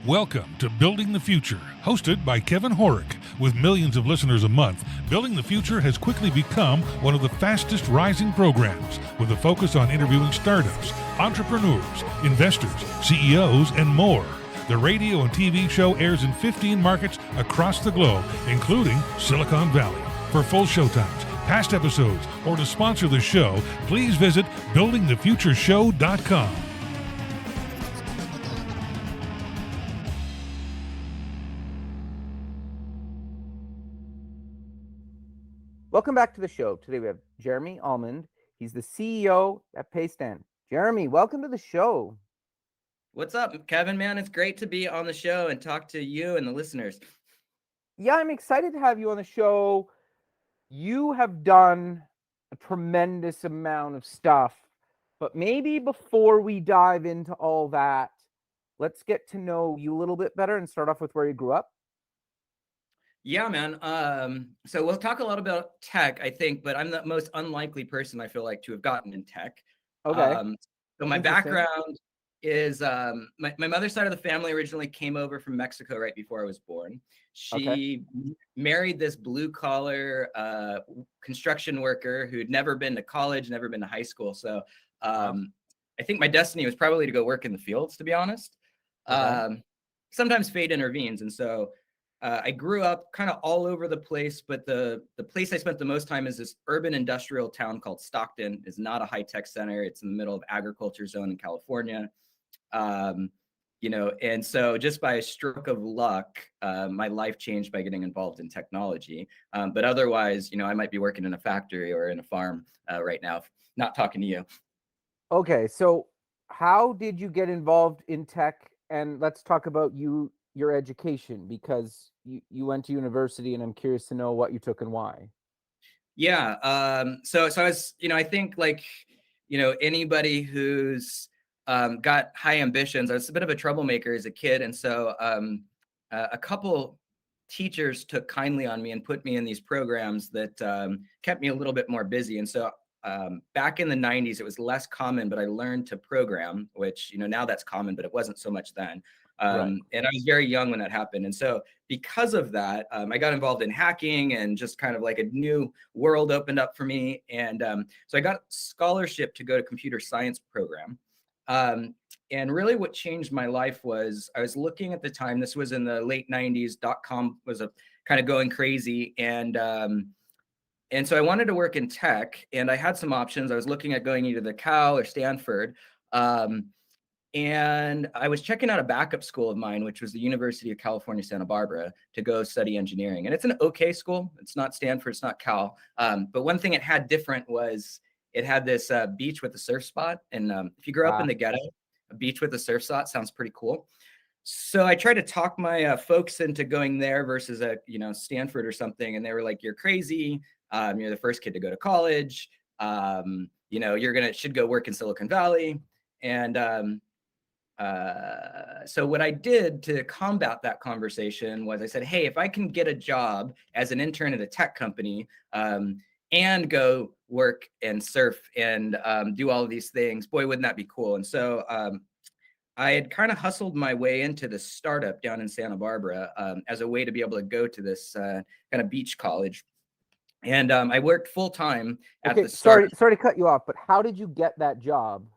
Welcome to Building the Future, hosted by Kevin Horick. With millions of listeners a month, Building the Future has quickly become one of the fastest rising programs, with a focus on interviewing startups, entrepreneurs, investors, CEOs, and more. The radio and TV show airs in 15 markets across the globe, including Silicon Valley. For full showtimes, past episodes, or to sponsor the show, please visit buildingthefutureshow.com. Welcome back to the show. Today we have Jeremy Almond. He's the CEO at PayStand. Jeremy, welcome to the show. What's up, Kevin, man? It's great to be on the show and talk to you and the listeners. Yeah, I'm excited to have you on the show. You have done a tremendous amount of stuff, but maybe before we dive into all that, let's get to know you a little bit better and start off with where you grew up. Yeah, man. So we'll talk a lot about tech, I think, but I'm the most unlikely person I feel like to have gotten in tech. Okay. So my background is my mother's side of the family originally came over from Mexico right before I was born. She married this blue collar construction worker who'd never been to college, never been to high school. So I think my destiny was probably to go work in the fields, to be honest. Sometimes fate intervenes. And so I grew up kind of all over the place, but the place I spent the most time is this urban industrial town called Stockton. It's not a high-tech center. It's in the middle of agriculture zone in California. And so just by a stroke of luck, my life changed by getting involved in technology. But otherwise, I might be working in a factory or in a farm right now, not talking to you. Okay, so how did you get involved in tech? And let's talk about your education, because you went to university, and I'm curious to know what you took and why. Yeah. So I was, I think anybody who's got high ambitions, I was a bit of a troublemaker as a kid. And so a couple teachers took kindly on me and put me in these programs that kept me a little bit more busy. And so back in the 90s, it was less common, but I learned to program, which, now that's common, but it wasn't so much then. And I was very young when that happened. And so because of that, I got involved in hacking, and just kind of like a new world opened up for me. And so I got a scholarship to go to computer science program. And really what changed my life was I was looking at the time, this was in the late 90s, .com was a kind of going crazy. And so I wanted to work in tech, and I had some options. I was looking at going either the Cal or Stanford. And I was checking out a backup school of mine, which was the University of California, Santa Barbara, to go study engineering. And it's an okay school. It's not Stanford, it's not Cal. But one thing it had different was it had this beach with a surf spot. And if you grew up in the ghetto, a beach with a surf spot sounds pretty cool. So I tried to talk my folks into going there versus Stanford or something. And they were like, "You're crazy. You're the first kid to go to college. Should go work in Silicon Valley." And so what I did to combat that conversation was I said, "Hey, if I can get a job as an intern at a tech company and go work and surf and do all of these things, boy, wouldn't that be cool?" And so I had kind of hustled my way into this startup down in Santa Barbara as a way to be able to go to this kind of beach college. And I worked full time at the start. Sorry to cut you off, but how did you get that job?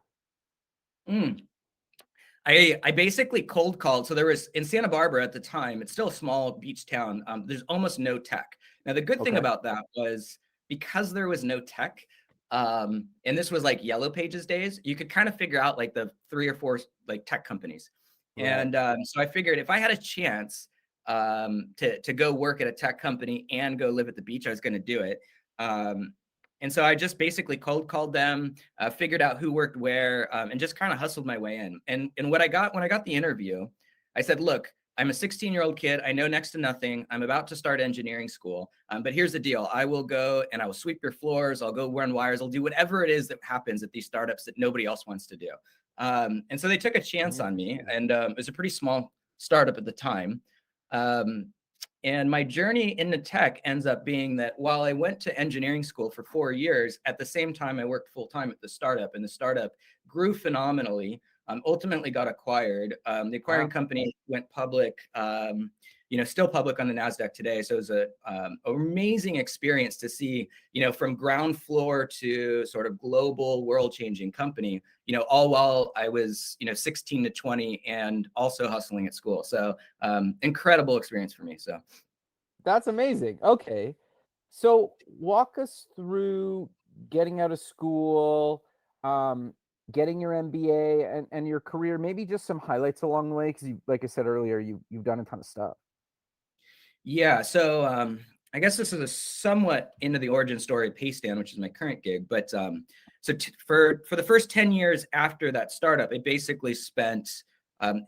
I basically cold called. So there was in Santa Barbara at the time, it's still a small beach town. There's almost no tech. Now, the good thing about that was because there was no tech, and this was like Yellow Pages days, you could kind of figure out like the 3 or 4 like tech companies. And so I figured if I had a chance to go work at a tech company and go live at the beach, I was going to do it. And so I just basically cold called them, figured out who worked where, and just kind of hustled my way in. And when I got the interview, I said, "Look, I'm a 16-year-old kid. I know next to nothing. I'm about to start engineering school. But here's the deal. I will go and I will sweep your floors. I'll go run wires. I'll do whatever it is that happens at these startups that nobody else wants to do." And so they took a chance on me, and it was a pretty small startup at the time. And my journey into tech ends up being that while I went to engineering school for 4 years, at the same time, I worked full time at the startup, and the startup grew phenomenally. ultimately got acquired. The acquiring company went public, still public on the NASDAQ today. So it was a amazing experience to see, from ground floor to sort of global world changing company, all while I was, 16 to 20 and also hustling at school. So incredible experience for me. So that's amazing. Okay. So walk us through getting out of school, getting your MBA and your career, maybe just some highlights along the way. Because like I said earlier, you've done a ton of stuff. Yeah, so I guess this is a somewhat into the origin story of PayStand, which is my current gig. But for the first 10 years after that startup, it basically spent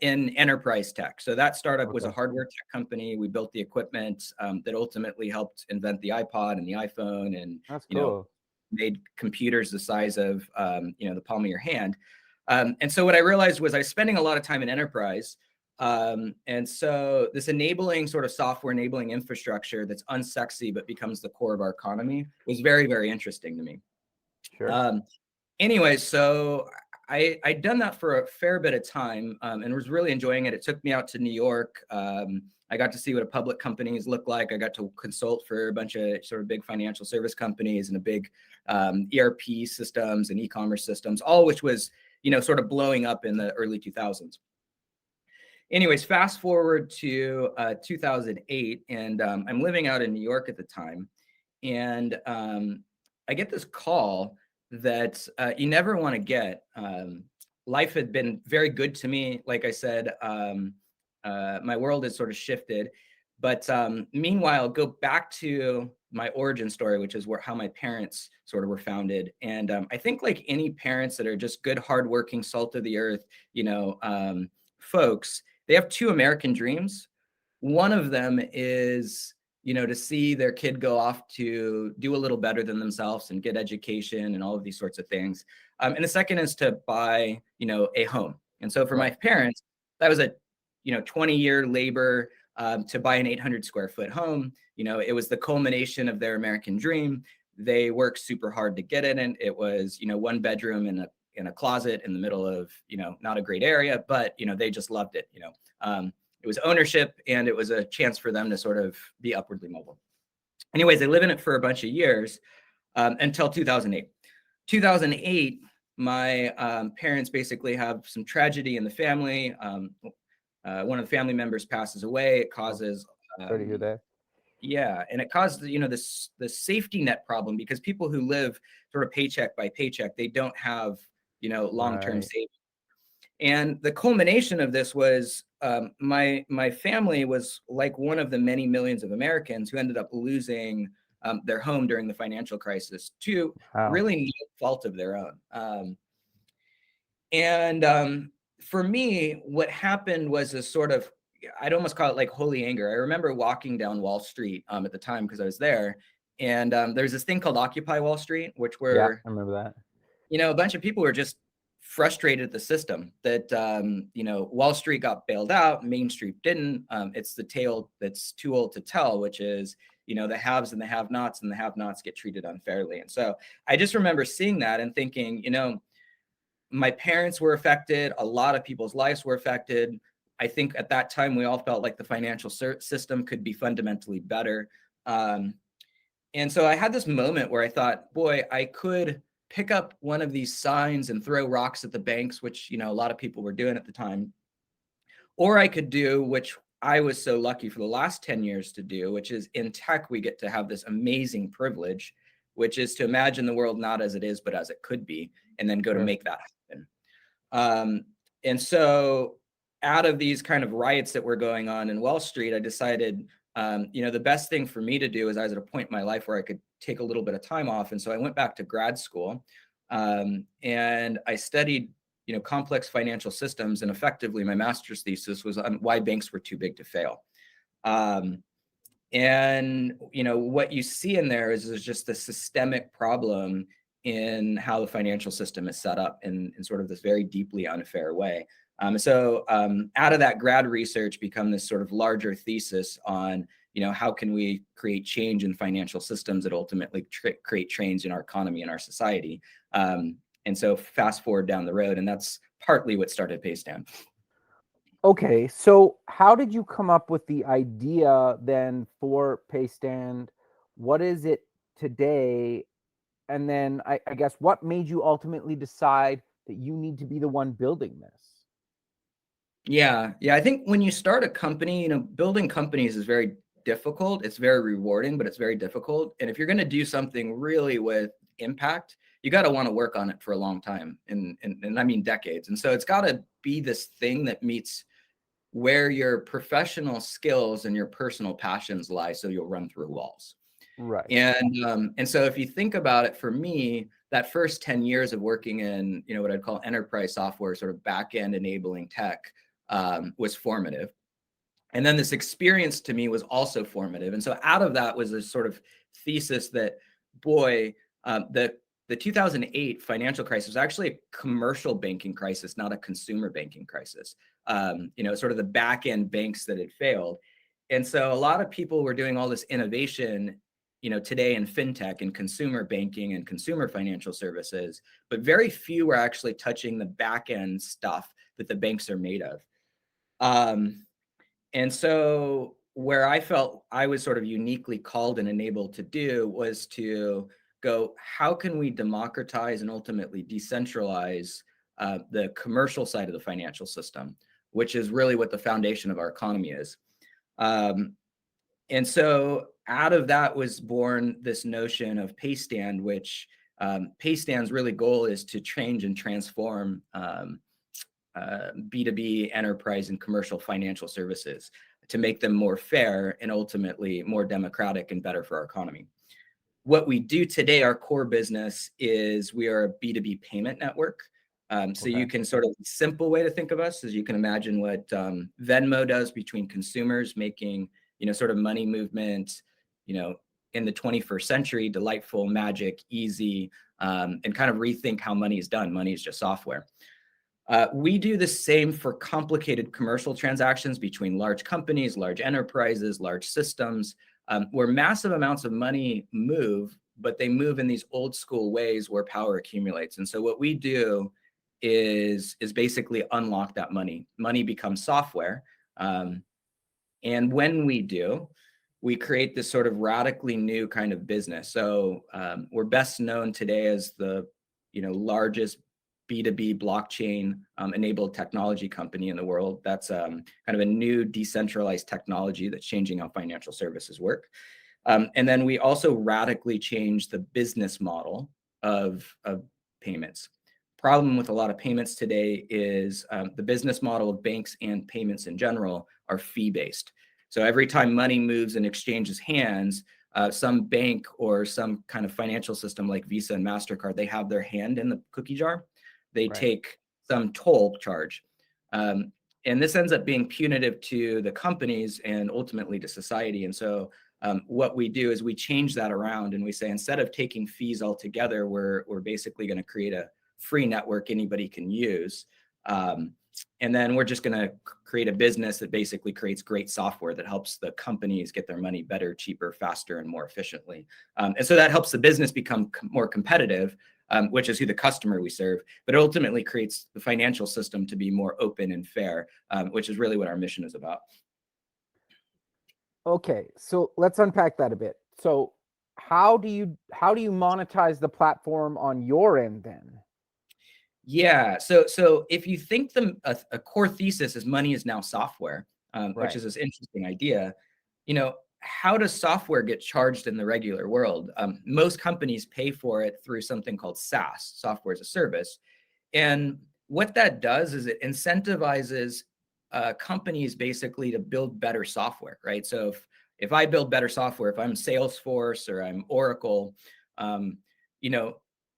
in enterprise tech. So that startup was a hardware tech company. We built the equipment that ultimately helped invent the iPod and the iPhone, and That's cool. made computers the size of the palm of your hand. And so what I realized was I was spending a lot of time in enterprise. And so this enabling sort of software enabling infrastructure that's unsexy but becomes the core of our economy was very, very interesting to me. Sure. Anyway, so I'd done that for a fair bit of time and was really enjoying it. It took me out to New York. I got to see what a public companies look like. I got to consult for a bunch of sort of big financial service companies and a big ERP systems and e-commerce systems, all which was, sort of blowing up in the early 2000s. Anyways, fast forward to 2008, and I'm living out in New York at the time, and I get this call that you never want to get. Life had been very good to me. Like I said, my world has sort of shifted, but meanwhile, go back to my origin story, which is how my parents sort of were founded. And I think like any parents that are just good, hardworking, salt of the earth, folks, they have two American dreams. One of them is, to see their kid go off to do a little better than themselves and get education and all of these sorts of things. And the second is to buy, a home. And so for my parents, that was a, 20-year labor to buy an 800 square foot home. It was the culmination of their American dream. They worked super hard to get it. And it was, one bedroom in a closet in the middle of, not a great area, but, they just loved it. It was ownership and it was a chance for them to sort of be upwardly mobile. Anyways, they live in it for a bunch of years until 2008. 2008, my parents basically have some tragedy in the family. One of the family members passes away. It causes Sorry to hear that. Yeah, and it caused the safety net problem because people who live sort of paycheck by paycheck, they don't have long-term savings. And the culmination of this was my family was like one of the many millions of Americans who ended up losing their home during the financial crisis to really no fault of their own. And for me, what happened was a sort of, I'd almost call it like holy anger. I remember walking down Wall Street at the time because I was there. And there's this thing called Occupy Wall Street, which were, I remember that. A bunch of people were just frustrated at the system that, Wall Street got bailed out, Main Street didn't. It's the tale that's too old to tell, which is, the haves and the have-nots, and the have-nots get treated unfairly. And so I just remember seeing that and thinking, my parents were affected. A lot of people's lives were affected. I think at that time, we all felt like the financial system could be fundamentally better. And so I had this moment where I thought, boy, I could pick up one of these signs and throw rocks at the banks, which, a lot of people were doing at the time. Or I could do, which I was so lucky for the last 10 years to do, which is in tech, we get to have this amazing privilege, which is to imagine the world not as it is, but as it could be, and then go to make that happen. And so out of these kind of riots that were going on in Wall Street, I decided, the best thing for me to do is I was at a point in my life where I could take a little bit of time off. And so I went back to grad school and I studied, complex financial systems. And effectively, my master's thesis was on why banks were too big to fail. And, what you see in there is just the systemic problem in how the financial system is set up in sort of this very deeply unfair way. So out of that grad research become this sort of larger thesis on, how can we create change in financial systems that ultimately create change in our economy and our society. And so fast forward down the road, and that's partly what started PayStand. Okay, so how did you come up with the idea then for PayStand? What is it today? And then I guess what made you ultimately decide that you need to be the one building this? Yeah. I think when you start a company, building companies is very difficult. It's very rewarding, but it's very difficult. And if you're going to do something really with impact, you got to want to work on it for a long time, and I mean decades. And so it's got to be this thing that meets where your professional skills and your personal passions lie, so you'll run through walls. Right. And so if you think about it, for me, that first 10 years of working in, what I'd call enterprise software, sort of back-end enabling tech, was formative. And then this experience to me was also formative. And so out of that was this sort of thesis that, boy, the 2008 financial crisis was actually a commercial banking crisis, not a consumer banking crisis. Sort of the back-end banks that had failed. And so a lot of people were doing all this innovation, today in fintech and consumer banking and consumer financial services, but very few were actually touching the back-end stuff that the banks are made of. And so where I felt I was sort of uniquely called and enabled to do was to go, how can we democratize and ultimately decentralize the commercial side of the financial system, which is really what the foundation of our economy is. And so out of that was born this notion of PayStand, which PayStand's really goal is to change and transform B2B enterprise and commercial financial services to make them more fair and ultimately more democratic and better for our economy. What we do today, our core business, is we are a B2B payment network. So you can sort of, simple way to think of us is you can imagine what Venmo does between consumers, making, sort of money movement, in the 21st century, delightful, magic, easy, and kind of rethink how money is done. Money is just software. We do the same for complicated commercial transactions between large companies, large enterprises, large systems, where massive amounts of money move, but they move in these old school ways where power accumulates. And so what we do is basically unlock that money. Money becomes software. And when we do, we create this sort of radically new kind of business. So we're best known today as the largest B2B blockchain enabled technology company in the world. That's kind of a new decentralized technology that's changing how financial services work. And then we also radically changed the business model of payments. Problem with a lot of payments today is the business model of banks and payments in general are fee-based. So every time money moves and exchanges hands, some bank or some kind of financial system like Visa and MasterCard, they have their hand in the cookie jar. They take some toll charge. And this ends up being punitive to the companies and ultimately to society. And so what we do is we change that around and we say, instead of taking fees altogether, we're basically going to create a free network anybody can use. And then we're just going to create a business that basically creates great software that helps the companies get their money better, cheaper, faster, and more efficiently. And so that helps the business become more competitive, which is who the customer we serve, but it ultimately creates the financial system to be more open and fair, which is really what our mission is about. Okay, so let's unpack that a bit. So how do you monetize the platform on your end then? Yeah, so if you think a core thesis is money is now software, which is this interesting idea, how does software get charged in the regular world? Most companies pay for it through something called SaaS, software as a service. And what that does is it incentivizes companies basically to build better software, right? So if I build better software, if I'm Salesforce or I'm Oracle,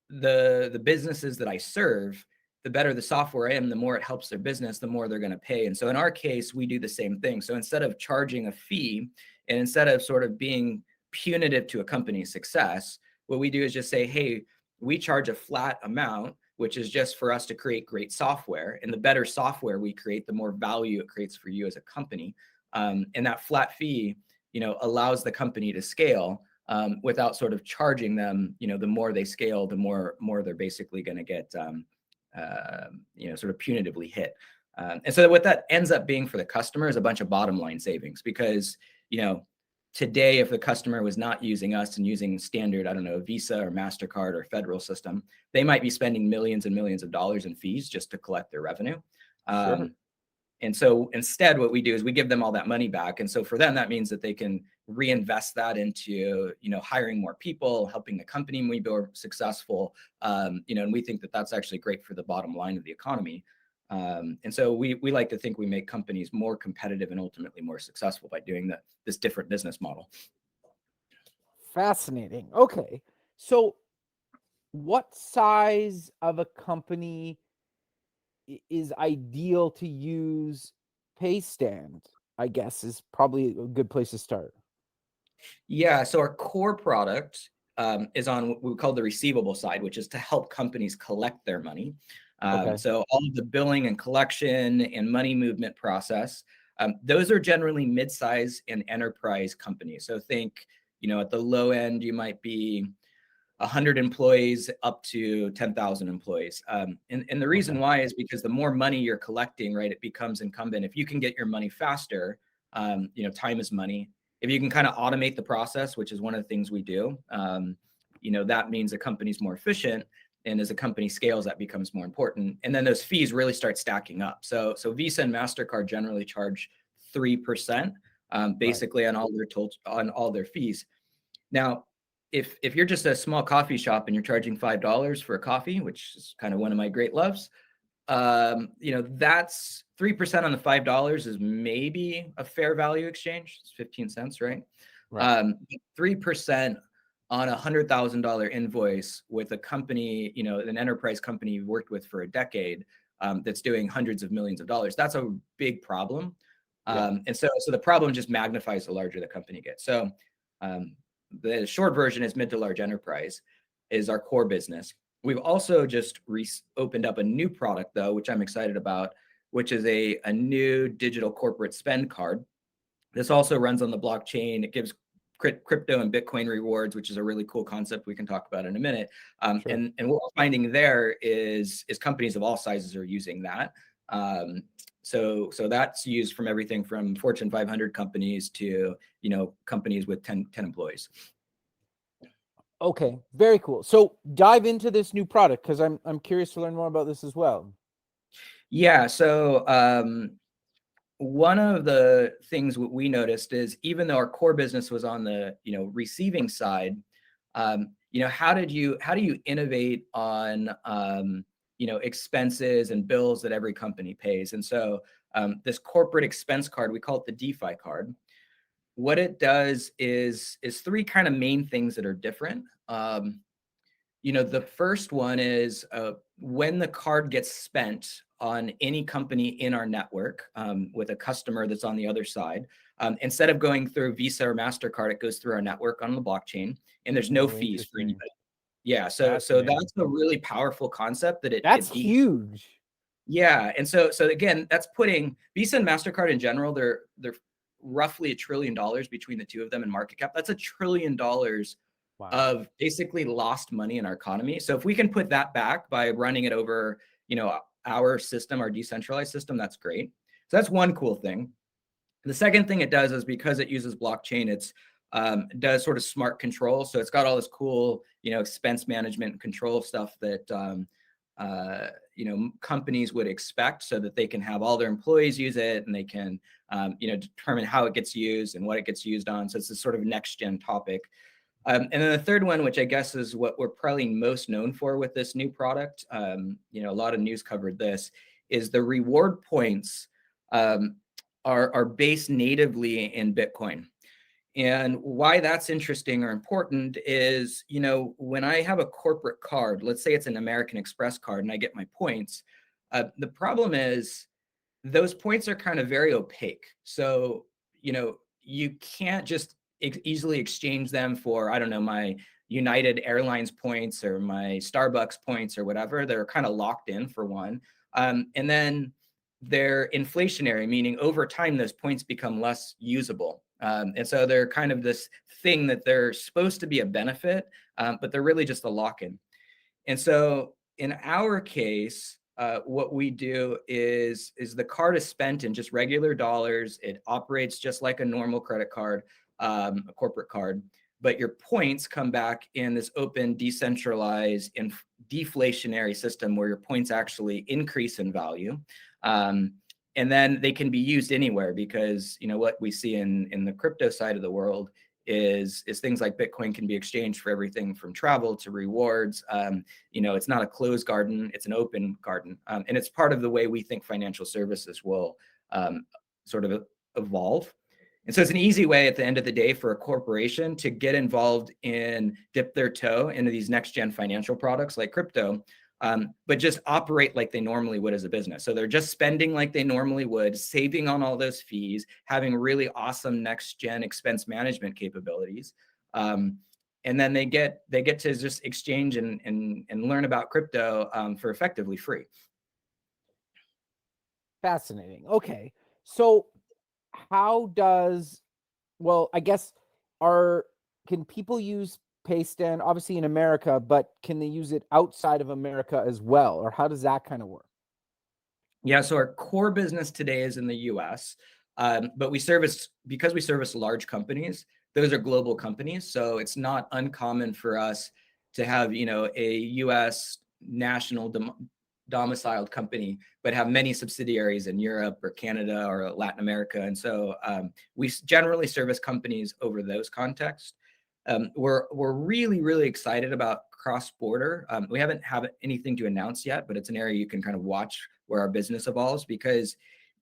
the businesses that I serve, the better the software I am, the more it helps their business, the more they're going to pay. And so in our case, we do the same thing. So instead of charging a fee and instead of sort of being punitive to a company's success, what we do is just say, hey, we charge a flat amount, which is just for us to create great software. And the better software we create, the more value it creates for you as a company. And that flat fee, allows the company to scale. without sort of charging them. The more they scale, the more they're basically going to get sort of punitively hit. And so what that ends up being for the customer is a bunch of bottom line savings, because today, if the customer was not using us and using standard, I don't know, Visa or MasterCard or federal system, they might be spending millions and millions of dollars in fees just to collect their revenue. Sure. And so instead, what we do is we give them all that money back. And so for them, that means that they can reinvest that into, hiring more people, helping the company be more successful. And we think that that's actually great for the bottom line of the economy. And so we like to think we make companies more competitive and ultimately more successful by doing this different business model. Fascinating. Okay. So what size of a company is ideal to use PayStand, I guess, is probably a good place to start. Yeah. So our core product is on what we call the receivable side, which is to help companies collect their money. Okay. So all of the billing and collection and money movement process, those are generally mid-size and enterprise companies. So think, at the low end, you might be 100 employees up to 10,000 employees. And the reason why is because the more money you're collecting, right, it becomes incumbent. If you can get your money faster, time is money. If you can kind of automate the process, which is one of the things we do, that means a company's more efficient. And as a company scales, that becomes more important. And then those fees really start stacking up. So Visa and MasterCard generally charge 3%, basically on all their fees. Now, if you're just a small coffee shop and you're charging $5 for a coffee, which is kind of one of my great loves, that's 3% on the $5 is maybe a fair value exchange. It's 15 cents, right? 3% on $100,000 invoice with a company, an enterprise company you've worked with for a decade, that's doing hundreds of millions of dollars. That's a big problem. And so the problem just magnifies the larger the company gets. So the short version is mid to large enterprise is our core business. We've also just opened up a new product, though, which I'm excited about, which is a new digital corporate spend card. This also runs on the blockchain. It gives crypto and Bitcoin rewards, which is a really cool concept we can talk about in a minute. And what we're finding there is companies of all sizes are using that. So that's used from everything from Fortune 500 companies to, companies with 10 employees. Okay, very cool. So dive into this new product, because I'm curious to learn more about this as well. Yeah. So one of the things we noticed is, even though our core business was on the receiving side, how do you innovate on expenses and bills that every company pays? And so this corporate expense card, we call it the DeFi card. What it does is three kind of main things that are different. The first one is when the card gets spent on any company in our network with a customer that's on the other side, instead of going through Visa or MasterCard, it goes through our network on the blockchain, and there's no fees for anybody. Yeah, so that's a really powerful concept that's huge. Yeah, and so again, that's putting Visa and MasterCard in general, they're roughly $1 trillion between the two of them in market cap. That's $1 trillion of basically lost money in our economy. So if we can put that back by running it over, our system, our decentralized system, that's great. So that's one cool thing. The second thing it does is, because it uses blockchain, it does sort of smart control. So it's got all this cool, expense management and control stuff that, companies would expect, so that they can have all their employees use it, and they can, determine how it gets used and what it gets used on. So it's this sort of next gen topic. And then the third one, which I guess is what we're probably most known for with this new product, a lot of news covered this, is the reward points are based natively in Bitcoin. And why that's interesting or important is, when I have a corporate card, let's say it's an American Express card, and I get my points, the problem is those points are kind of very opaque. So, you can't just easily exchange them for, I don't know, my United Airlines points or my Starbucks points or whatever. They're kind of locked in, for one. And then they're inflationary, meaning over time, those points become less usable. And so they're kind of this thing that they're supposed to be a benefit, but they're really just a lock-in. And so in our case, what we do is the card is spent in just regular dollars. It operates just like a normal credit card, a corporate card, but your points come back in this open, decentralized, and deflationary system where your points actually increase in value. And then they can be used anywhere, because what we see in the crypto side of the world is things like Bitcoin can be exchanged for everything from travel to rewards. It's not a closed garden, it's an open garden. And it's part of the way we think financial services will sort of evolve. And so it's an easy way at the end of the day for a corporation to get involved in, dip their toe into these next gen financial products like crypto, but just operate like they normally would as a business. So they're just spending like they normally would, saving on all those fees, having really awesome next gen expense management capabilities. And then they get to just exchange and learn about crypto for effectively free. Fascinating. Okay. So how does, well, I guess, can people use PayStand obviously in America, but can they use it outside of America as well? Or how does that kind of work? Yeah, so our core business today is in the US, but because we service large companies, those are global companies. So it's not uncommon for us to have, a US national domiciled company, but have many subsidiaries in Europe or Canada or Latin America. And so we generally service companies over those contexts. We're really, really excited about cross-border. We haven't have anything to announce yet, but it's an area you can kind of watch where our business evolves, because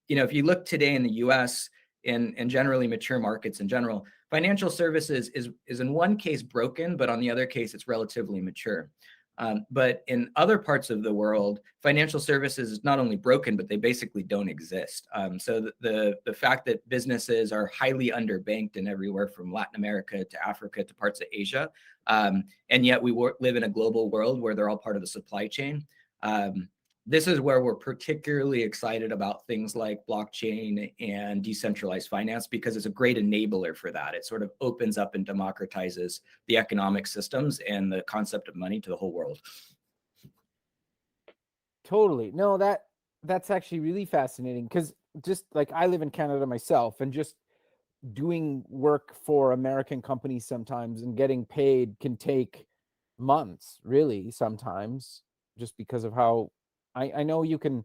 if you look today in the US and generally mature markets in general, financial services is in one case broken, but on the other case, it's relatively mature. But in other parts of the world, financial services is not only broken, but they basically don't exist. So the fact that businesses are highly underbanked in everywhere from Latin America to Africa to parts of Asia, and yet we live in a global world where they're all part of the supply chain. This is where we're particularly excited about things like blockchain and decentralized finance, because it's a great enabler for that. It sort of opens up and democratizes the economic systems and the concept of money to the whole world. Totally. No, that's actually really fascinating, because just like I live in Canada myself, and just doing work for American companies sometimes and getting paid can take months, really, sometimes, just because of how I know you can,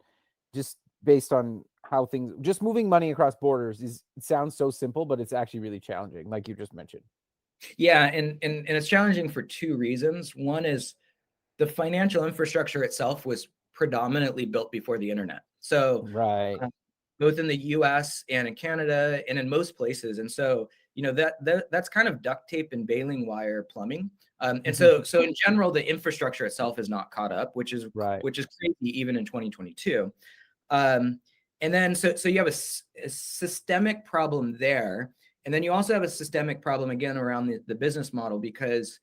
just based on how things, just moving money across borders it sounds so simple, but it's actually really challenging, like you just mentioned. Yeah, and it's challenging for two reasons. One is the financial infrastructure itself was predominantly built before the internet. So Right. both in the US and in Canada and in most places. And so, that's kind of duct tape and baling wire plumbing. And so in general, the infrastructure itself is not caught up, which is Right. crazy even in 2022. And then so you have a systemic problem there. And then you also have a systemic problem again around the business model, because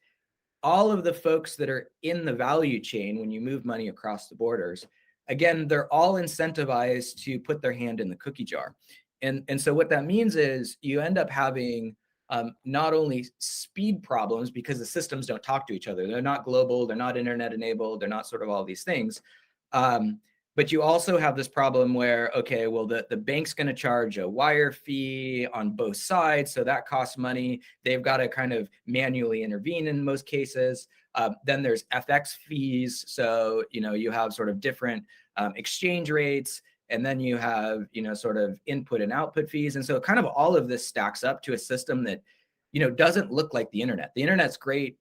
all of the folks that are in the value chain, when you move money across the borders, again, they're all incentivized to put their hand in the cookie jar. And so what that means is you end up having not only speed problems, because the systems don't talk to each other. They're not global, they're not internet enabled, they're not sort of all these things. But you also have this problem where, okay, well, the bank's going to charge a wire fee on both sides. So that costs money. They've got to kind of manually intervene in most cases. Then there's FX fees. So, you have sort of different exchange rates. And then you have, sort of input and output fees. And so kind of all of this stacks up to a system that, doesn't look like the internet. The internet's great.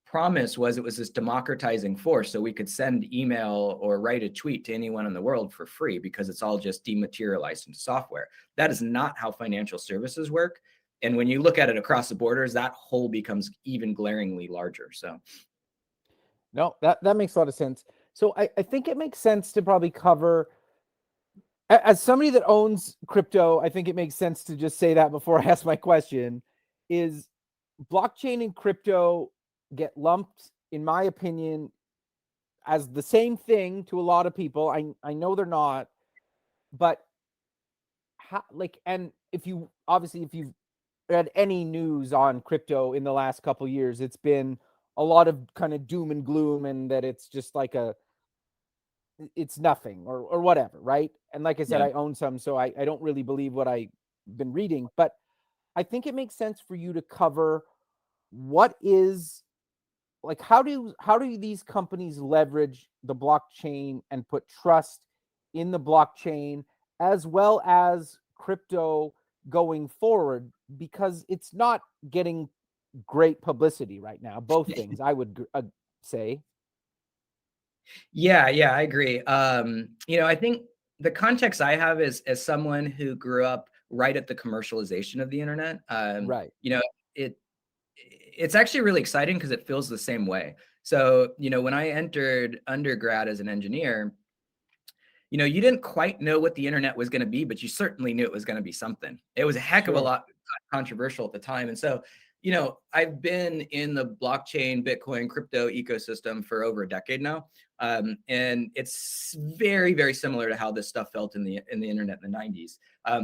Promise was it was this democratizing force, so we could send email or write a tweet to anyone in the world for free, because it's all just dematerialized into software. That is not how financial services work. And when you look at it across the borders, that hole becomes even glaringly larger. So No, that makes a lot of sense. So I think it makes sense to probably cover, as somebody that owns crypto, I think it makes sense to just say that before I ask my question. Is blockchain and crypto get lumped, in my opinion, as the same thing to a lot of people. I know they're not, but and if you've read any news on crypto in the last couple years, it's been a lot of kind of doom and gloom, and that it's just like it's nothing or whatever, right? And like I said, Yeah. I own some, so I don't really believe what I've been reading, but I think it makes sense for you to cover what is like how do these companies leverage the blockchain and put trust in the blockchain as well as crypto going forward, because it's not getting great publicity right now, both things I would say. Yeah, I agree. I think the context I have is as someone who grew up right at the commercialization of the internet. Right. It it's actually really exciting because it feels the same way. So, when I entered undergrad as an engineer, you didn't quite know what the internet was going to be, but you certainly knew it was going to be something. It was a heck of a Sure. lot controversial at the time. And so, I've been in the blockchain, Bitcoin, crypto ecosystem for over a decade now. And it's very, very similar to how this stuff felt in the internet in the 90s,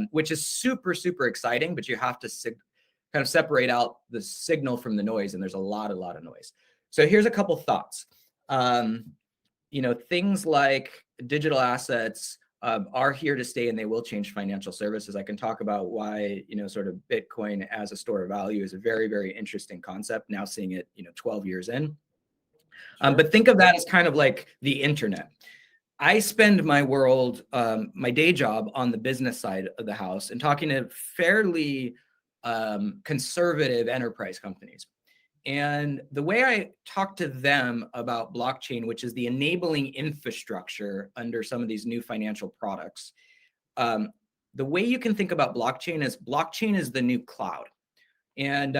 which is super, super exciting, but you have to kind of separate out the signal from the noise. And there's a lot of noise. So here's a couple thoughts. Things like digital assets are here to stay, and they will change financial services. I can talk about why, sort of Bitcoin as a store of value is a very, very interesting concept. Now seeing it, 12 years in. Sure. But think of that as kind of like the internet. I spend my my day job on the business side of the house and talking to fairly conservative enterprise companies. And the way I talk to them about blockchain, which is the enabling infrastructure under some of these new financial products, the way you can think about blockchain is the new cloud. And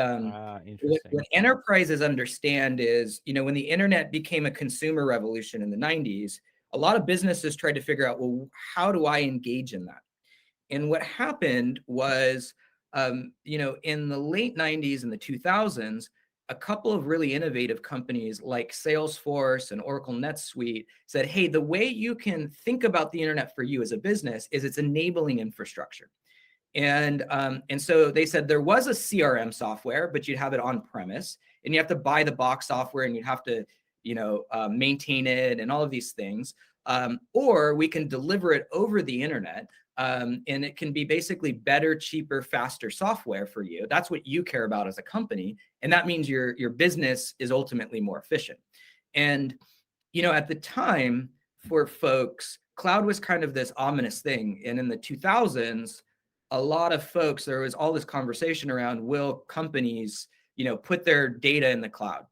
Interesting. what enterprises understand is, when the internet became a consumer revolution in the 90s, a lot of businesses tried to figure out, well, how do I engage in that? And what happened was, in the late 90s and the 2000s, a couple of really innovative companies like Salesforce and Oracle NetSuite said, hey, the way you can think about the internet for you as a business is its enabling infrastructure. And so they said there was a CRM software, but you'd have it on premise, and you have to buy the box software, and you'd have to, maintain it and all of these things. Or we can deliver it over the internet, and it can be basically better, cheaper, faster software for you. That's what you care about as a company, and that means your business is ultimately more efficient. And at the time, for folks, cloud was kind of this ominous thing. And in the 2000s, a lot of folks, there was all this conversation around, will companies, put their data in the cloud?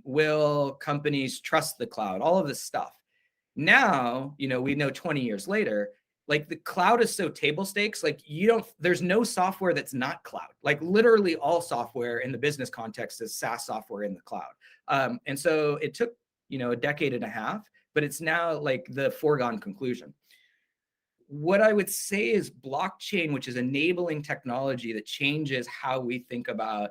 Will companies trust the cloud? All of this stuff. Now, we know 20 years later, like the cloud is so table stakes, like there's no software that's not cloud. Like literally all software in the business context is SaaS software in the cloud. And so it took, a decade and a half, but it's now like the foregone conclusion. What I would say is blockchain, which is enabling technology that changes how we think about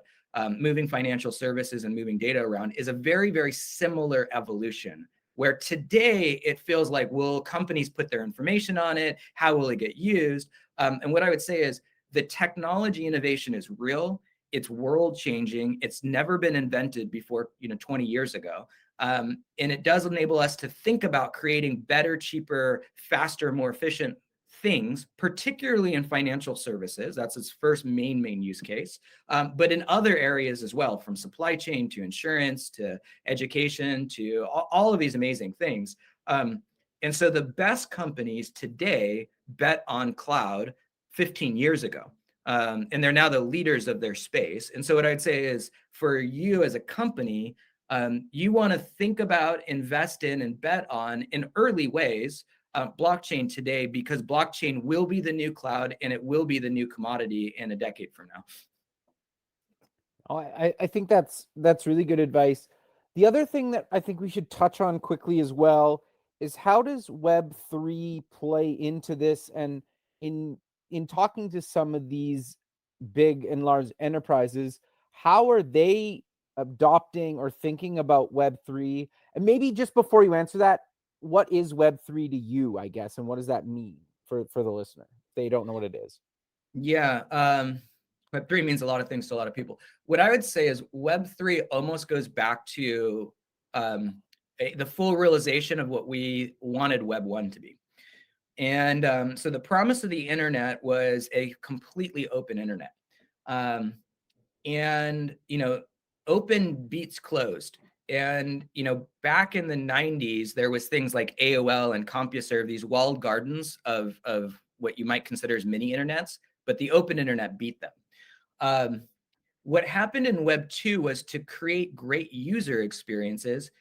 moving financial services and moving data around, is a very, very similar evolution, where today it feels like, will companies put their information on it? How will it get used? And what I would say is the technology innovation is real. It's world changing. It's never been invented before, 20 years ago. And it does enable us to think about creating better, cheaper, faster, more efficient things, particularly in financial services. That's its first main use case. But in other areas as well, from supply chain to insurance to education to all of these amazing things. And so the best companies today bet on cloud 15 years ago. And they're now the leaders of their space. And so what I'd say is, for you as a company, you want to think about, invest in, and bet on in early ways blockchain today, because blockchain will be the new cloud, and it will be the new commodity in a decade from now. Oh, I think that's really good advice. The other thing that I think we should touch on quickly as well is, how does Web3 play into this? And in talking to some of these big and large enterprises, how are they adopting or thinking about Web3? And maybe just before you answer that, what is Web3 to you, I guess, and what does that mean for the listener? they don't know what it is? Yeah. Web3 means a lot of things to a lot of people. What I would say is Web3 almost goes back to the full realization of what we wanted Web1 to be. And so the promise of the internet was a completely open internet. And, open beats closed. And, back in the 90s, there was things like AOL and CompuServe, these walled gardens of what you might consider as mini internets, but the open internet beat them. What happened in Web 2 was to create great user experiences.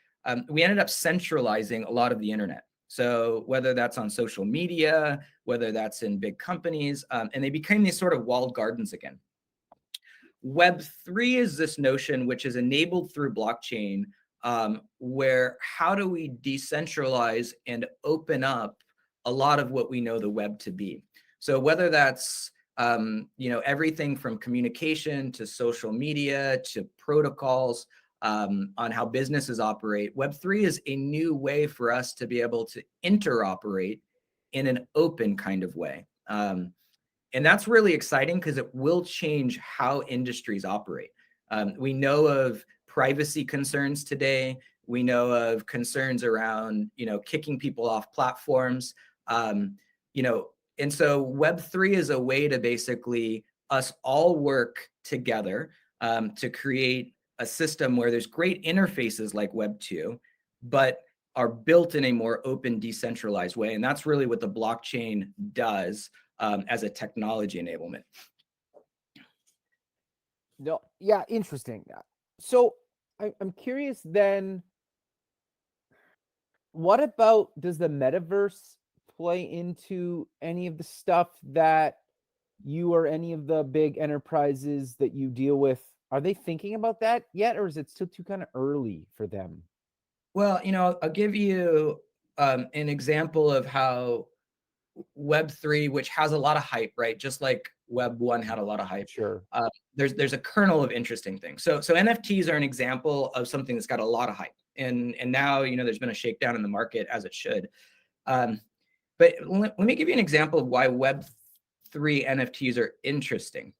We ended up centralizing a lot of the internet. So whether that's on social media, whether that's in big companies, and they became these sort of walled gardens again. Web 3 is this notion which is enabled through blockchain, where how do we decentralize and open up a lot of what we know the web to be? So whether that's everything from communication to social media to protocols on how businesses operate, Web 3 is a new way for us to be able to interoperate in an open kind of way. And that's really exciting because it will change how industries operate. We know of privacy concerns today. We know of concerns around, kicking people off platforms. And so Web3 is a way to basically us all work together to create a system where there's great interfaces like Web 2, but are built in a more open, decentralized way. And that's really what the blockchain does as a technology enablement. No, yeah, interesting. So I'm curious then, what about, does the metaverse play into any of the stuff that you or any of the big enterprises that you deal with, are they thinking about that yet, or is it still too kind of early for them? Well, I'll give you an example of how Web3, which has a lot of hype, right? Just like Web1 had a lot of hype. Sure. There's a kernel of interesting things. So NFTs are an example of something that's got a lot of hype. And now, there's been a shakedown in the market, as it should. But let me give you an example of why Web3 NFTs are interesting.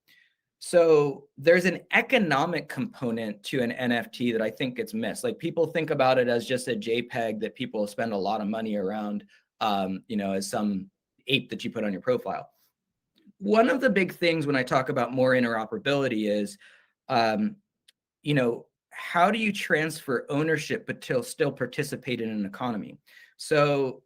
So there's an economic component to an NFT that I think gets missed. Like, people think about it as just a JPEG that people spend a lot of money around, as some ape that you put on your profile. One of the big things when I talk about more interoperability is, how do you transfer ownership but still participate in an economy? So,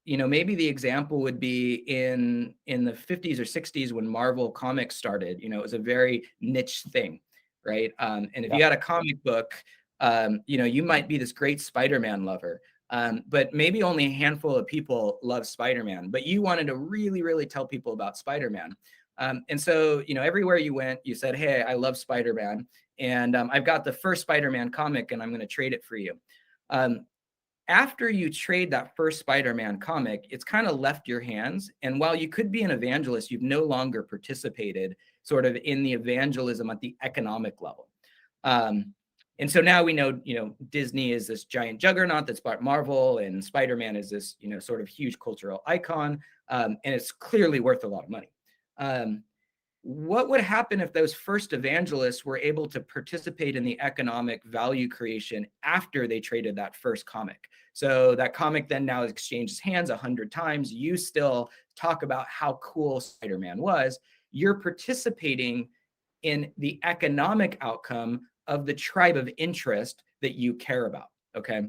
maybe the example would be in the 50s or 60s when Marvel Comics started. It was a very niche thing, right? And if you had a comic book, you might be this great Spider-Man lover, but maybe only a handful of people love Spider-Man, but you wanted to really, really tell people about Spider-Man. And so, everywhere you went, you said, hey, I love Spider-Man, and I've got the first Spider-Man comic, and I'm going to trade it for you. After you trade that first Spider-Man comic, it's kind of left your hands. And while you could be an evangelist, you've no longer participated sort of in the evangelism at the economic level. And so now we know, Disney is this giant juggernaut that's bought Marvel, and Spider-Man is this, sort of huge cultural icon, and it's clearly worth a lot of money. What would happen if those first evangelists were able to participate in the economic value creation after they traded that first comic? So that comic then now exchanges hands 100 times. You still talk about how cool Spider-Man was. You're participating in the economic outcome of the tribe of interest that you care about. Okay.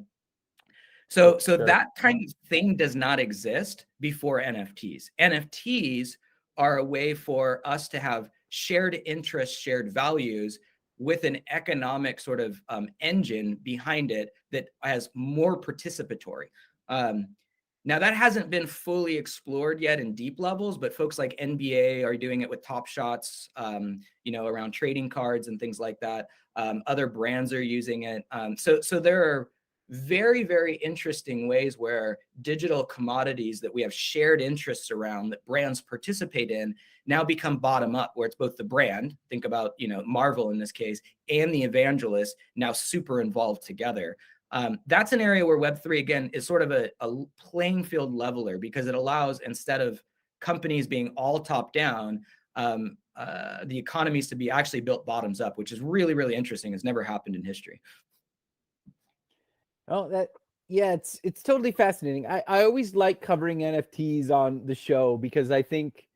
So Sure. that kind of thing does not exist before NFTs. NFTs are a way for us to have shared interests, shared values with an economic sort of engine behind it that has more participatory. Now, that hasn't been fully explored yet in deep levels, but folks like NBA are doing it with Top Shots, around trading cards and things like that. Other brands are using it. So there are very, very interesting ways where digital commodities that we have shared interests around, that brands participate in, now become bottom up, where it's both the brand, think about, Marvel in this case, and the evangelist now super involved together. That's an area where Web3, again, is sort of a playing field leveler, because it allows, instead of companies being all top down, the economies to be actually built bottoms up, which is really, really interesting. It's never happened in history. Oh, yeah, it's totally fascinating. I always like covering NFTs on the show because I think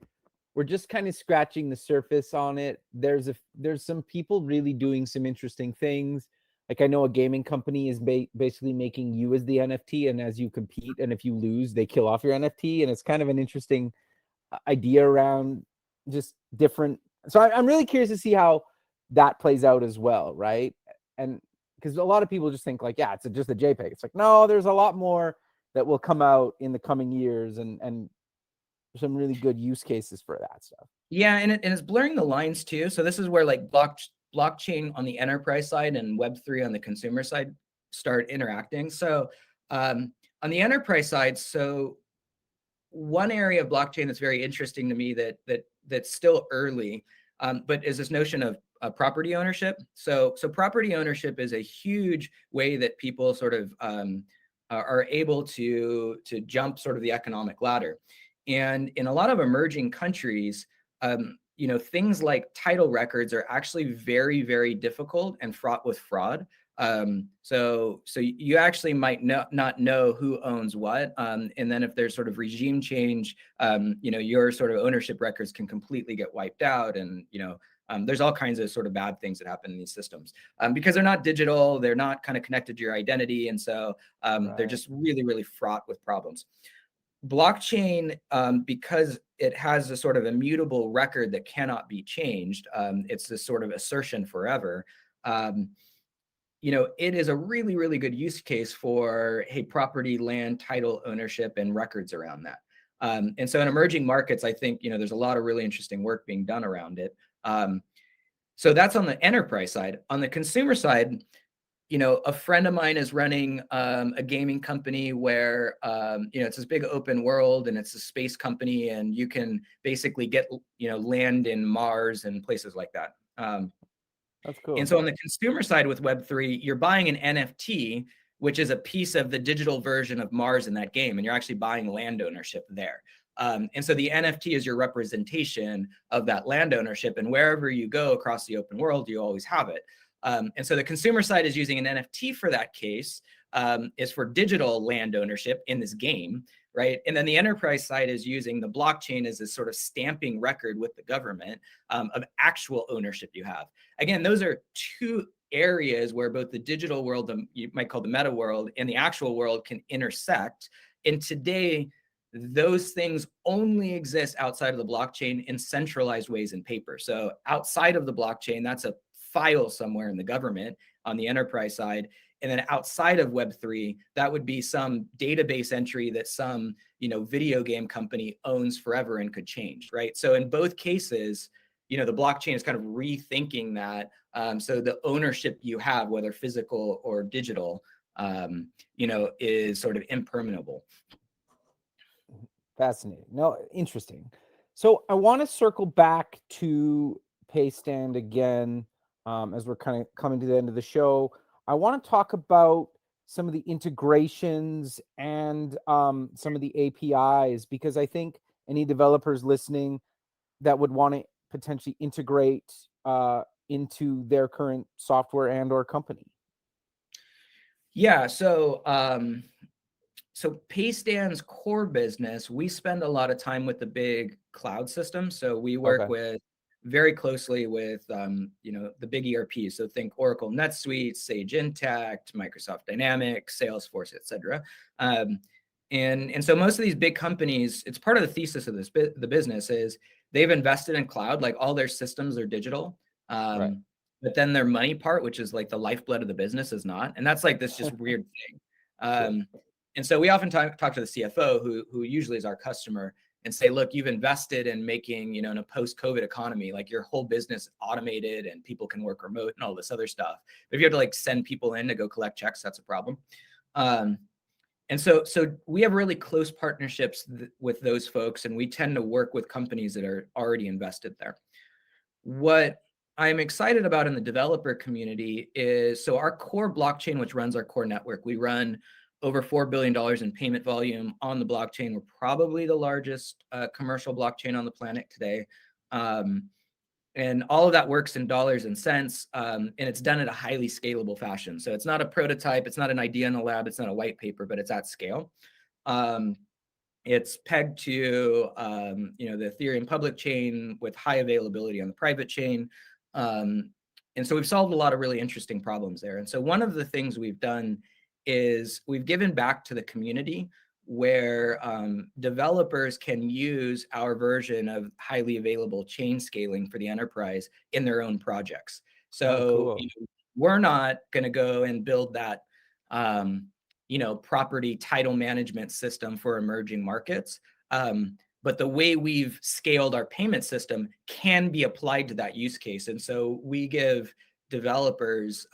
we're just kind of scratching the surface on it. There's some people really doing some interesting things. Like I know a gaming company is basically making you as the NFT, and as you compete, and if you lose, they kill off your NFT, and it's kind of an interesting idea around just different. So I'm really curious to see how that plays out as well, right? And because a lot of people just think like, yeah, it's just a JPEG. It's like, no, there's a lot more that will come out in the coming years, and some really good use cases for that stuff. Yeah, and it's blurring the lines too. So this is where like blockchain on the enterprise side and Web3 on the consumer side start interacting. So on the enterprise side, so one area of blockchain that's very interesting to me that's still early, but is this notion of property ownership. So property ownership is a huge way that people sort of are able to jump sort of the economic ladder. And in a lot of emerging countries, things like title records are actually very, very difficult and fraught with fraud. So you actually might not know who owns what. And then if there's sort of regime change, your sort of ownership records can completely get wiped out. And, there's all kinds of sort of bad things that happen in these systems because they're not digital, they're not kind of connected to your identity. And so they're just really, really fraught with problems. Blockchain, because it has a sort of immutable record that cannot be changed, it's this sort of assertion forever. It is a really, really good use case for, hey, property, land, title ownership, and records around that. And so in emerging markets, I think, there's a lot of really interesting work being done around it. So that's on the enterprise side. On the consumer side, a friend of mine is running a gaming company where, it's this big open world and it's a space company and you can basically get, land in Mars and places like that. That's cool. And so on the consumer side with Web3, you're buying an NFT, which is a piece of the digital version of Mars in that game. And you're actually buying land ownership there. And so the NFT is your representation of that land ownership. And wherever you go across the open world, you always have it. And so the consumer side is using an NFT for that case, is for digital land ownership in this game, right? And then the enterprise side is using the blockchain as this sort of stamping record with the government of actual ownership you have. Again, those are two areas where both the digital world, you might call the meta world, and the actual world can intersect. And today, those things only exist outside of the blockchain in centralized ways in paper. So outside of the blockchain, that's a file somewhere in the government on the enterprise side. And then outside of Web3, that would be some database entry that some, video game company owns forever and could change, right? So in both cases, the blockchain is kind of rethinking that. So the ownership you have, whether physical or digital, is sort of impermanable. Fascinating. No, interesting. So I want to circle back to PayStand again, as we're kind of coming to the end of the show. I want to talk about some of the integrations and some of the APIs, because I think any developers listening that would want to potentially integrate into their current software and or company. Yeah. So PayStand's core business, we spend a lot of time with the big cloud systems. So we work with very closely with, the big ERPs. So think Oracle, NetSuite, Sage Intacct, Microsoft Dynamics, Salesforce, et cetera. And so most of these big companies, it's part of the thesis of the business is they've invested in cloud, like all their systems are digital. But then their money part, which is like the lifeblood of the business, is not. And that's like this just weird thing. And so we often talk to the CFO, who usually is our customer, and say, look, you've invested in making, in a post-COVID economy, like your whole business automated and people can work remote and all this other stuff. But if you have to like send people in to go collect checks, that's a problem. And so we have really close partnerships with those folks, and we tend to work with companies that are already invested there. What I'm excited about in the developer community is, so our core blockchain, which runs our core network, we run over $4 billion in payment volume on the blockchain. We're probably the largest commercial blockchain on the planet today. And all of that works in dollars and cents, and it's done in a highly scalable fashion. So it's not a prototype, it's not an idea in the lab, it's not a white paper, but it's at scale. It's pegged to the Ethereum public chain with high availability on the private chain. And so we've solved a lot of really interesting problems there. And so one of the things we've done is we've given back to the community, where developers can use our version of highly available chain scaling for the enterprise in their own projects. So we're not going to go and build that property title management system for emerging markets. But the way we've scaled our payment system can be applied to that use case. And so we give developers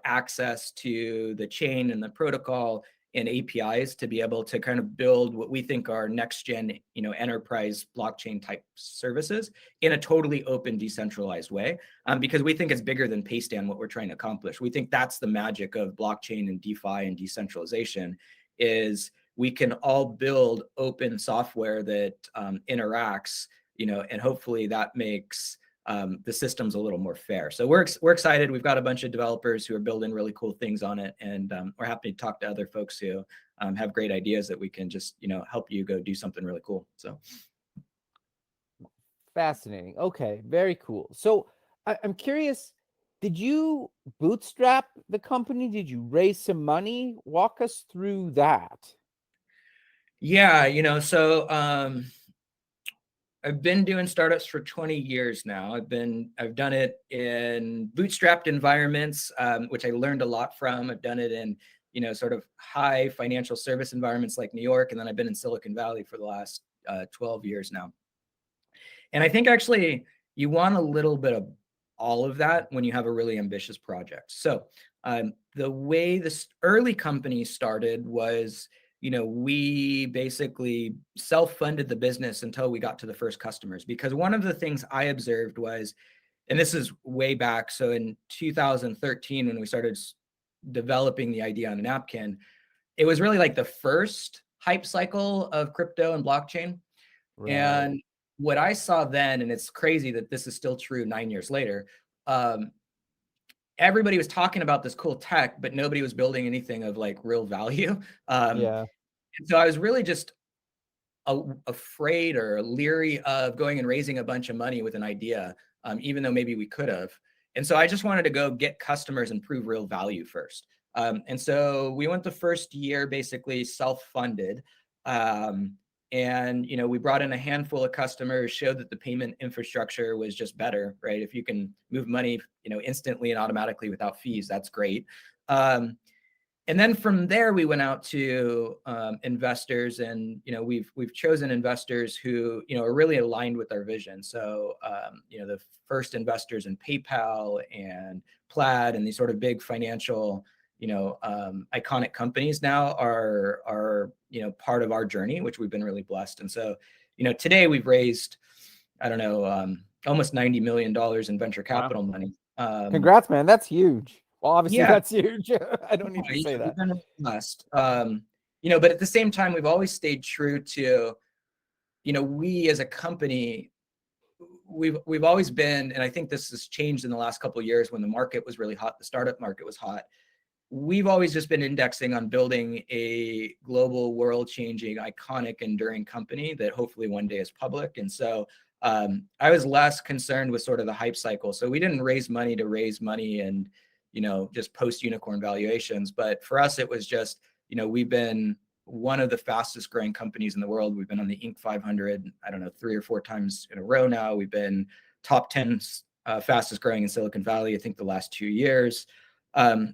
access to the chain and the protocol and APIs to be able to kind of build what we think are next gen, enterprise blockchain type services in a totally open, decentralized way, because we think it's bigger than PayStand, what we're trying to accomplish. We think that's the magic of blockchain and DeFi and decentralization, is we can all build open software that interacts, and hopefully that makes the system's a little more fair. So we're excited. We've got a bunch of developers who are building really cool things on it, and we're happy to talk to other folks who have great ideas that we can just help you go do something really cool. So fascinating. Okay, very cool. So I'm curious, did you bootstrap the company? Did you raise some money? Walk us through that. Yeah, so I've been doing startups for 20 years now. I've done it in bootstrapped environments, which I learned a lot from. I've done it in, sort of high financial service environments like New York. And then I've been in Silicon Valley for the last 12 years now. And I think actually you want a little bit of all of that when you have a really ambitious project. So the way this early company started was, we basically self-funded the business until we got to the first customers. Because one of the things I observed was, and this is way back, so in 2013, when we started developing the idea on a napkin, it was really like the first hype cycle of crypto and blockchain. Right. And what I saw then, and it's crazy that this is still true 9 years later, everybody was talking about this cool tech, but nobody was building anything of like real value. And so I was really just afraid or leery of going and raising a bunch of money with an idea, even though maybe we could have. And so I just wanted to go get customers and prove real value first. And so we went the first year basically self-funded. And we brought in a handful of customers, showed that the payment infrastructure was just better, right? If you can move money, instantly and automatically without fees, that's great. And then from there, we went out to investors, and we've chosen investors who are really aligned with our vision. So the first investors in PayPal and Plaid and these sort of big financial iconic companies now are part of our journey, which we've been really blessed. And so today we've raised, I don't know, almost $90 million in venture capital money. Congrats, man. That's huge. Well, obviously that's huge. I don't need to say that. We've been blessed. But at the same time, we've always stayed true to, we as a company, we've always been, and I think this has changed in the last couple of years when the market was really hot, the startup market was hot. We've always just been indexing on building a global, world-changing, iconic, enduring company that hopefully one day is public. And so I was less concerned with sort of the hype cycle. So we didn't raise money to raise money and just post unicorn valuations. But for us, it was just, we've been one of the fastest growing companies in the world. We've been on the Inc. 500, I don't know, 3 or 4 times in a row now. We've been top 10 fastest growing in Silicon Valley, I think the last 2 years. And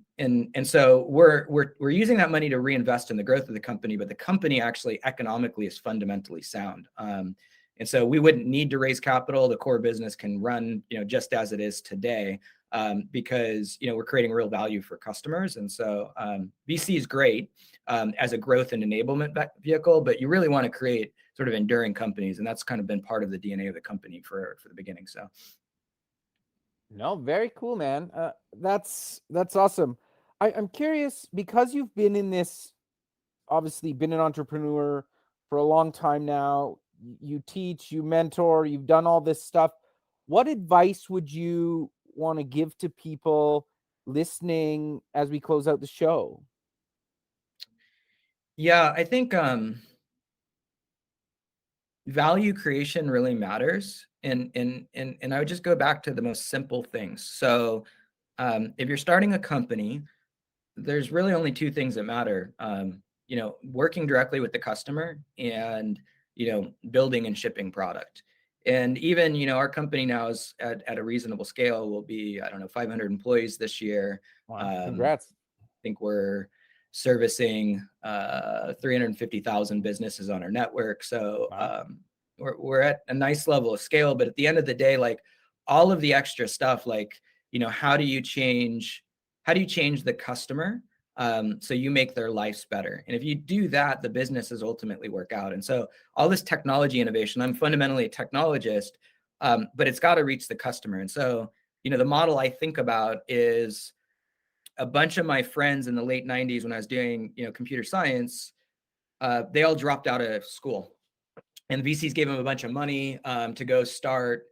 so we're using that money to reinvest in the growth of the company, but the company actually economically is fundamentally sound. And so we wouldn't need to raise capital. The core business can run, just as it is today. Because we're creating real value for customers. And so VC is great as a growth and enablement vehicle, but you really want to create sort of enduring companies, and that's kind of been part of the DNA of the company for the beginning. So no, very cool, man. That's awesome. I'm curious, because you've been in this, obviously been an entrepreneur for a long time now. You teach, you mentor, you've done all this stuff. What advice would you want to give to people listening as we close out the show? Yeah, I think value creation really matters. And I would just go back to the most simple things. So if you're starting a company, there's really only two things that matter. Working directly with the customer and, building and shipping product. And even, our company now is at a reasonable scale. We'll be, 500 employees this year. Wow, congrats. I think we're servicing 350,000 businesses on our network. So Wow. we're at a nice level of scale. But at the end of the day, like all of the extra stuff, like, how do you change the customer so you make their lives better? And if you do that, the businesses ultimately work out. And so all this technology innovation, I'm fundamentally a technologist, but it's got to reach the customer. And so, the model I think about is a bunch of my friends in the late 90s when I was doing, computer science, they all dropped out of school. And the VCs gave them a bunch of money to go start,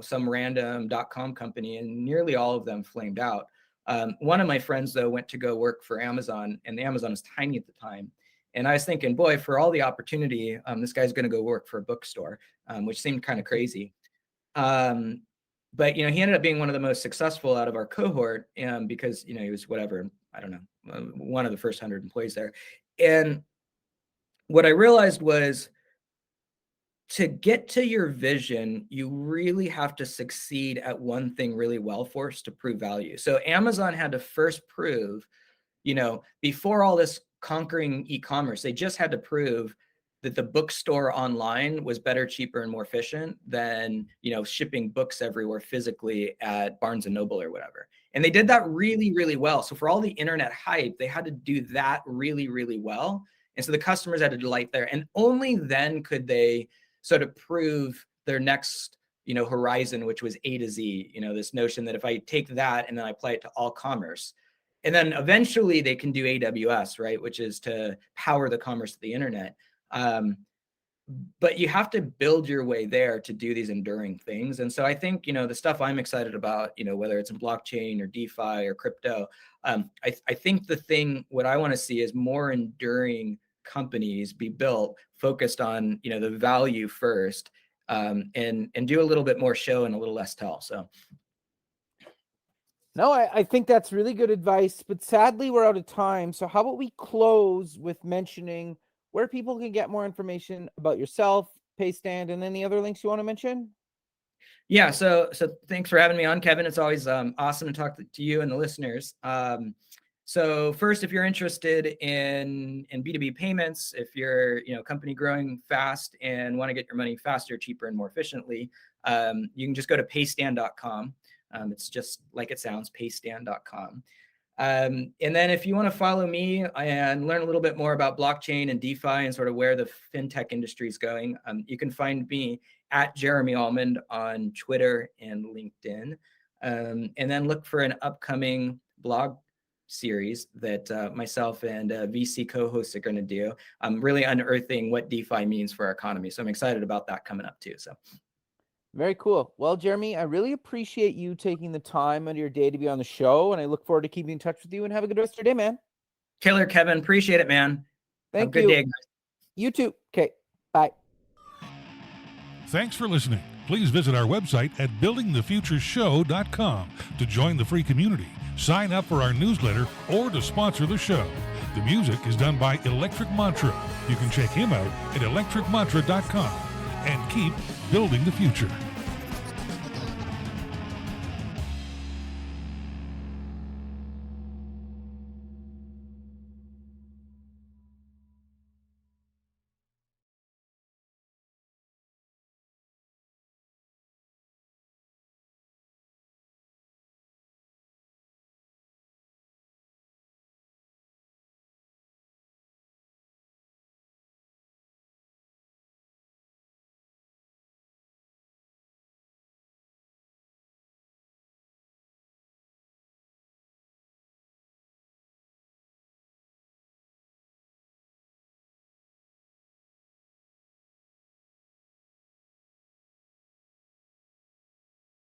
some random .com company, and nearly all of them flamed out. One of my friends, though, went to go work for Amazon, and Amazon was tiny at the time. And I was thinking, boy, for all the opportunity, this guy's going to go work for a bookstore, which seemed kind of crazy. But, he ended up being one of the most successful out of our cohort because, he was one of the first 100 employees there. And what I realized was, to get to your vision, you really have to succeed at one thing really well first to prove value. So Amazon had to first prove, before all this conquering e-commerce, they just had to prove that the bookstore online was better, cheaper, and more efficient than, shipping books everywhere physically at Barnes and Noble or whatever. And they did that really, really well. So for all the internet hype, they had to do that really, really well. And so the customers had to delight there. And only then could they sort of prove their next, horizon, which was A to Z, this notion that if I take that and then I apply it to all commerce, and then eventually they can do AWS, right, which is to power the commerce of the internet. But you have to build your way there to do these enduring things. And so I think, the stuff I'm excited about, whether it's in blockchain or DeFi or crypto, I think what I want to see is more enduring companies be built focused on, the value first, and do a little bit more show and a little less tell. So. No, I think that's really good advice, but sadly we're out of time. So how about we close with mentioning where people can get more information about yourself, PayStand, and any other links you want to mention? Yeah, so thanks for having me on, Kevin. It's always awesome to talk to you and the listeners. So first, if you're interested in B2B payments, if you're a company growing fast and want to get your money faster, cheaper, and more efficiently, you can just go to PayStand.com. It's just like it sounds, PayStand.com. And then if you want to follow me and learn a little bit more about blockchain and DeFi and sort of where the fintech industry is going, you can find me at Jeremy Almond on Twitter and LinkedIn. And then look for an upcoming blog series that myself and VC co-hosts are going to do. I'm really unearthing what DeFi means for our economy. So I'm excited about that coming up too. So. Very cool. Well, Jeremy, I really appreciate you taking the time out of your day to be on the show, and I look forward to keeping in touch with you, and have a good rest of your day, man. Killer, Kevin. Appreciate it, man. Thank you. Have a good day, guys. You too. Okay. Bye. Thanks for listening. Please visit our website at buildingthefutureshow.com to join the free community, sign up for our newsletter, or to sponsor the show. The music is done by Electric Mantra. You can check him out at electricmantra.com and keep building the future.